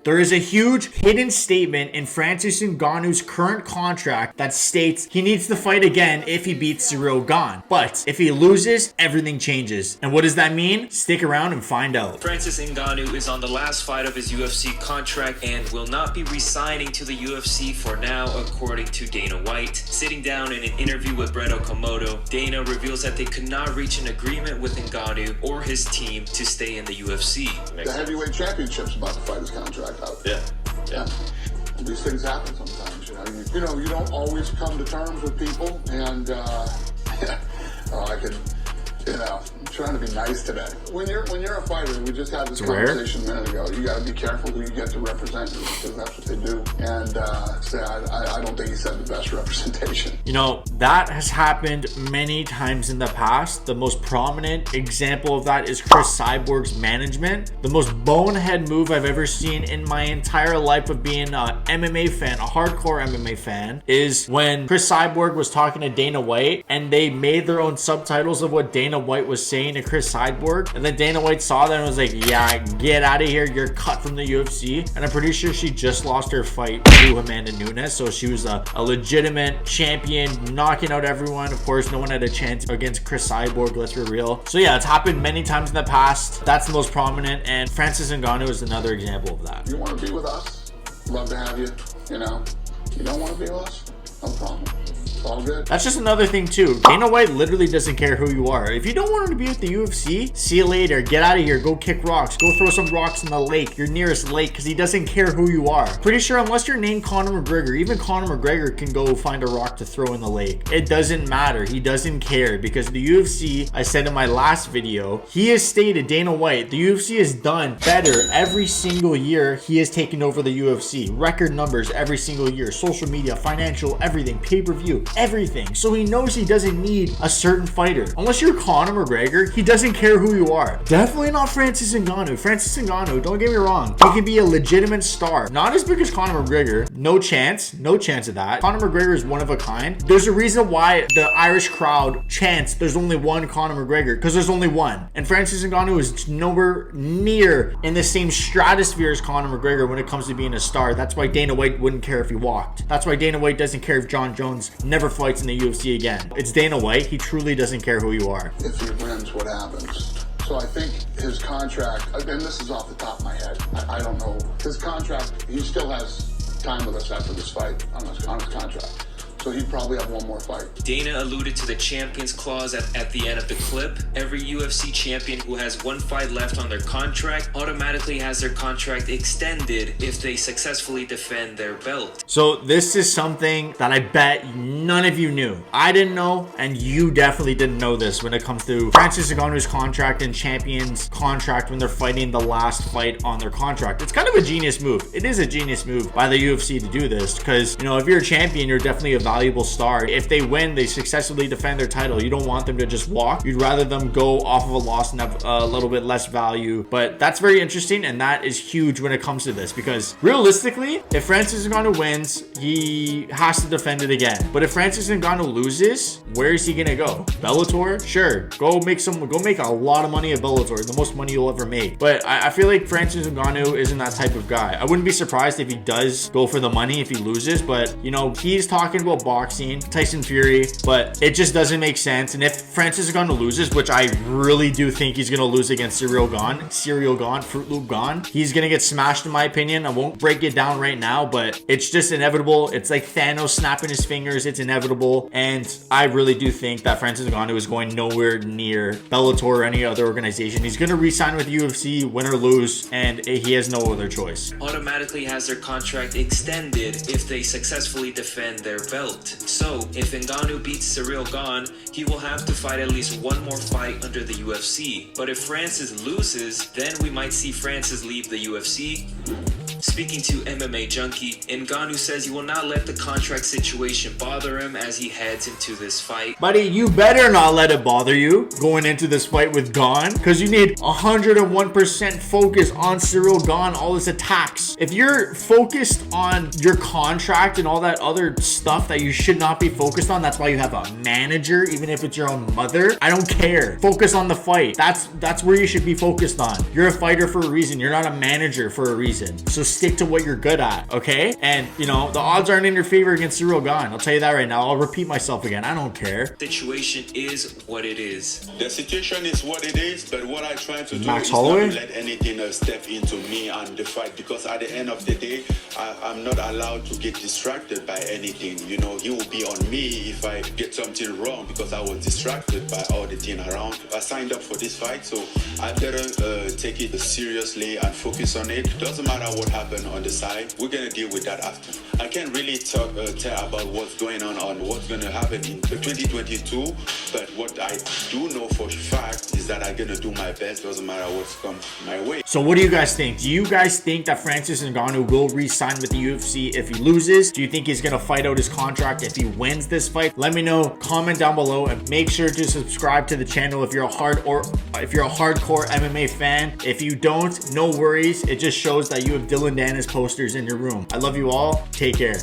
There is a huge hidden statement in Francis Ngannou's current contract that states he needs to fight again if he beats Ciryl Gane. But if he loses, everything changes. And what does that mean? Stick around and find out. Francis Ngannou is on the last fight of his UFC contract and will not be re-signing to the UFC for now, according to Dana White. Sitting down in an interview with Brett Okamoto, Dana reveals that they could not reach an agreement with Ngannou or his team to stay in the UFC. The heavyweight championship's about to fight his contract out. Yeah. These things happen sometimes, you don't always come to terms with people, and I'm trying to be nice today. When you're a fighter, we just had this conversation a minute ago. You got to be careful who you get to represent you, because that's what they do. And I don't think he said the best representation. That has happened many times in the past. The most prominent example of that is Chris Cyborg's management. The most bonehead move I've ever seen in my entire life of being an MMA fan, a hardcore MMA fan, is when Chris Cyborg was talking to Dana White and they made their own subtitles of what Dana White was saying to Chris Cyborg, and then Dana White saw that and was like, yeah, get out of here, you're cut from the UFC. And I'm pretty sure she just lost her fight to Amanda Nunes, so she was a legitimate champion, knocking out everyone. Of course, no one had a chance against Chris Cyborg, let's be real. So yeah, it's happened many times in the past. That's the most prominent, and Francis Ngannou is another example of that. You want to be with us? Love to have you. You don't want to be with us? No problem. All good. That's just another thing too. Dana White literally doesn't care who you are. If you don't want to be with the UFC, see you later. Get out of here. Go kick rocks. Go throw some rocks in the lake, your nearest lake, because he doesn't care who you are. Pretty sure unless you're named Conor McGregor, even Conor McGregor can go find a rock to throw in the lake. It doesn't matter. He doesn't care, because the UFC, I said in my last video, he has stated, Dana White, the UFC has done better every single year he has taken over the UFC. Record numbers every single year. Social media, financial, everything, pay-per-view, everything. So he knows he doesn't need a certain fighter. Unless you're Conor McGregor, he doesn't care who you are. Definitely not Francis Ngannou. Francis Ngannou, don't get me wrong, he can be a legitimate star. Not as big as Conor McGregor. No chance of that. Conor McGregor is one of a kind. There's a reason why the Irish crowd chants there's only one Conor McGregor, because there's only one. And Francis Ngannou is nowhere near in the same stratosphere as Conor McGregor when it comes to being a star. That's why Dana White wouldn't care if he walked. That's why Dana White doesn't care if John Jones never fights in the UFC again. It's Dana White. He truly doesn't care who you are. If he wins, what happens? So I think his contract, and this is off the top of my head, I don't know. His contract, he still has time with us after this fight on his contract. So he'd probably have one more fight. Dana alluded to the champions clause at the end of the clip. Every UFC champion who has one fight left on their contract automatically has their contract extended if they successfully defend their belt. So this is something that I bet none of you knew. I didn't know, and you definitely didn't know this when it comes to Francis Ngannou's contract and champions contract when they're fighting the last fight on their contract. It's kind of a genius move. It is a genius move by the UFC to do this, because if you're a champion, you're definitely a valuable star. If they win, they successfully defend their title. You don't want them to just walk. You'd rather them go off of a loss and have a little bit less value. But that's very interesting, and that is huge when it comes to this, because realistically, if Francis Ngannou wins, he has to defend it again. But if Francis Ngannou loses, where is he gonna go? Bellator? Sure, go make a lot of money at Bellator, the most money you'll ever make. But I feel like Francis Ngannou isn't that type of guy. I wouldn't be surprised if he does go for the money if he loses, but he's talking about boxing, Tyson Fury, but it just doesn't make sense. And if Francis Ngannou loses, which I really do think he's gonna lose against Ciryl Gane, Fruit Loop Gane, he's gonna get smashed in my opinion. I won't break it down right now, but it's just inevitable. It's like Thanos snapping his fingers. It's inevitable, and I really do think that Francis Ngannou is going nowhere near Bellator or any other organization. He's gonna re-sign with UFC, win or lose, and he has no other choice. Automatically has their contract extended if they successfully defend their belt. So if Ngannou beats Ciryl Gane, he will have to fight at least one more fight under the UFC. But if Francis loses, then we might see Francis leave the UFC. Speaking to MMA Junkie, Ngannou says he will not let the contract situation bother him as he heads into this fight. Buddy, you better not let it bother you going into this fight with Gane, because you need 101% focus on Ciryl Gane, all his attacks. If you're focused on your contract and all that other stuff that you should not be focused on, that's why you have a manager, even if it's your own mother. I don't care. Focus on the fight. That's where you should be focused on. You're a fighter for a reason. You're not a manager for a reason. So stick to what you're good at, okay? And, you know, the odds aren't in your favor against Ciryl Gane. I'll tell you that right now. I'll repeat myself again. I don't care. Situation is what it is. The situation is what it is, but what I try to do Max is Holloway? not to let anything step into me and the fight, because at the end of the day, I'm not allowed to get distracted by anything. You know, he will be on me if I get something wrong because I was distracted by all the thing around. I signed up for this fight, so I better take it seriously and focus on it. Doesn't matter what happened on the side, we're gonna deal with that after. I can't really tell about what's going on what's gonna happen in 2022, but what I do know for a fact is that I'm gonna do my best. Doesn't matter what's come my way. So what do you guys think? Do you guys think that Francis Ngannou will re-sign with the UFC if he loses? Do you think he's gonna fight out his contract if he wins this fight? Let me know. Comment down below and make sure to subscribe to the channel if you're a hardcore MMA fan. If you don't, no worries. It just shows that you have Dylan Dennis posters in your room. I love you all. Take care.